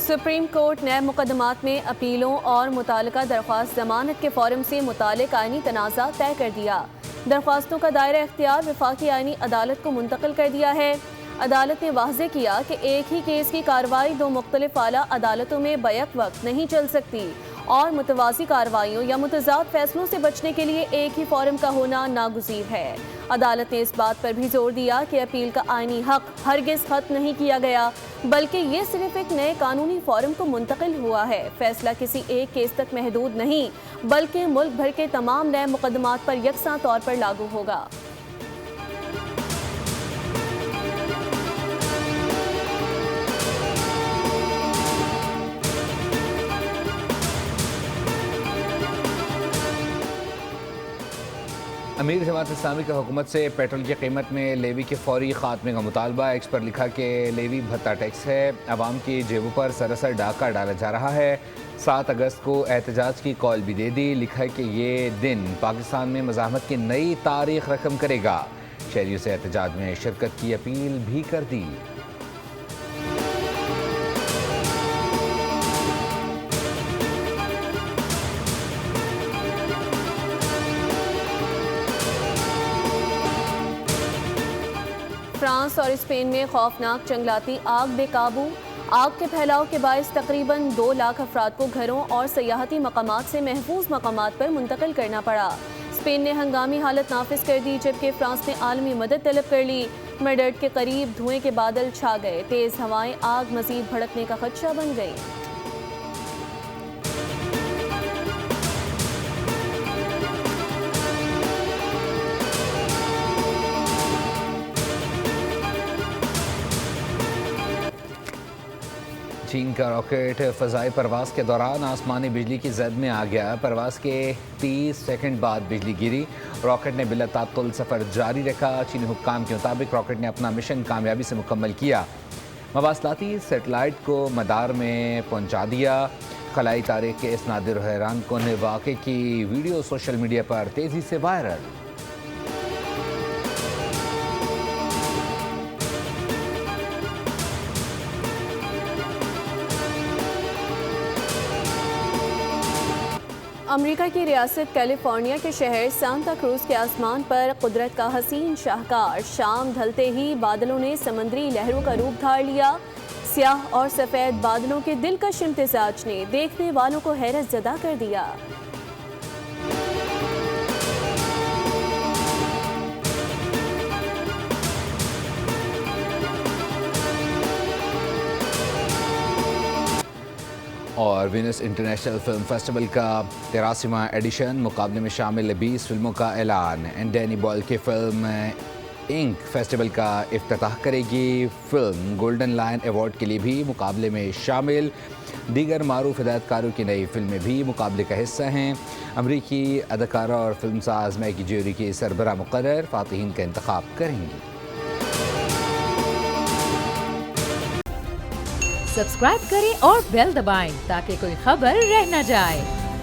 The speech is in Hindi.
सुप्रीम कोर्ट नए मुकदमात में अपीलों और मुतालिका दरख्वास्त जमानत के फॉर्म से मुतालिक आईनी तनाज़ा तय कर दिया। दरख्वास्तों का दायरा इख्तियार वफाकी आईनी अदालत को मुंतकिल कर दिया है। अदालत ने वाज़े किया कि एक ही केस की कार्रवाई दो मुख्तलिफ आला अदालतों में बैक वक्त नहीं चल सकती और मुतवाज़ी कार्रवाइयों या मुतज़ाद फैसलों से बचने के लिए एक ही फॉरम का होना नागुज़ीर है। अदालत ने इस बात पर भी जोर दिया कि अपील का आईनी हक हरगिज़ खत्म नहीं किया गया, बल्कि ये सिर्फ एक नए कानूनी फॉरम को मुंतकिल हुआ है। फैसला किसी एक केस तक महदूद नहीं, बल्कि मुल्क भर के तमाम नए मुकदमात पर यकसा तौर पर लागू होगा। अमीर जमात इस्लामी की हुकूमत से पेट्रोल की कीमत में लेवी के फौरी खात्मे का मुतालबा। एक्स पर लिखा कि लेवी भत्ता टैक्स है, अवाम की जेबों पर सरासर डाका डाला जा रहा है। 7 अगस्त को एहतजाज की कॉल भी दे दी। लिखा है कि ये दिन पाकिस्तान में मज़ाहमत की नई तारीख रकम करेगा। शहरियों से एहतजाज में शिरकत की अपील भी कर दी। फ्रांस और स्पेन में खौफनाक जंगलाती आग बेकाबू। आग के फैलाव के बायस तकरीबन 2 लाख अफराद को घरों और सयाहती मकामात से महफूज मकामात पर मुंतकिल करना पड़ा। स्पेन ने हंगामी हालत नाफिज कर दी, जबकि फ्रांस ने आलमी मदद तलब कर ली। मेडर्ड के करीब धुएं के बादल छा गए। तेज हवाएं आग मजीद भड़कने का खदशा बन गई। चीन का रॉकेट फ़ज़ाई परवास के दौरान आसमानी बिजली की जद में आ गया। परवास के 30 सेकंड बाद बिजली गिरी। रॉकेट ने बिला तात्तुल सफ़र जारी रखा। चीनी हुक्काम के मुताबिक रॉकेट ने अपना मिशन कामयाबी से मुकम्मल किया। मवासलाती सेटेलाइट को मदार में पहुंचा दिया। खलाई तारीख के इस नादिर हैरान कुन वाक़े की वीडियो सोशल मीडिया पर तेज़ी से वायरल। अमेरिका की रियासत कैलिफोर्निया के शहर सांता क्रूज के आसमान पर कुदरत का हसीन शाहकार। शाम ढलते ही बादलों ने समंदरी लहरों का रूप धार लिया। स्याह और सफ़ेद बादलों के दिलकश इम्तिजाज ने देखने वालों को हैरत ज़दा कर दिया। और वीनस इंटरनेशनल फिल्म फेस्टिवल का 83वां एडिशन, मुकाबले में शामिल 20 फिल्मों का ऐलान। एंड डैनी बॉयल की फिल्म इंक फेस्टिवल का इफ्तिताह करेगी। फिल्म गोल्डन लायन अवार्ड के लिए भी मुकाबले में शामिल। दीगर मारूफ हिदायतकारों की नई फिल्में भी मुकाबले का हिस्सा हैं। अमरीकी अदाकारा और फिल्म साज मैगी ज्यूरी की सरबराह मुकर्रर फातिहीन का इंतखाब करेंगी। सब्सक्राइब करें और बेल दबाएं ताकि कोई खबर रह न जाए।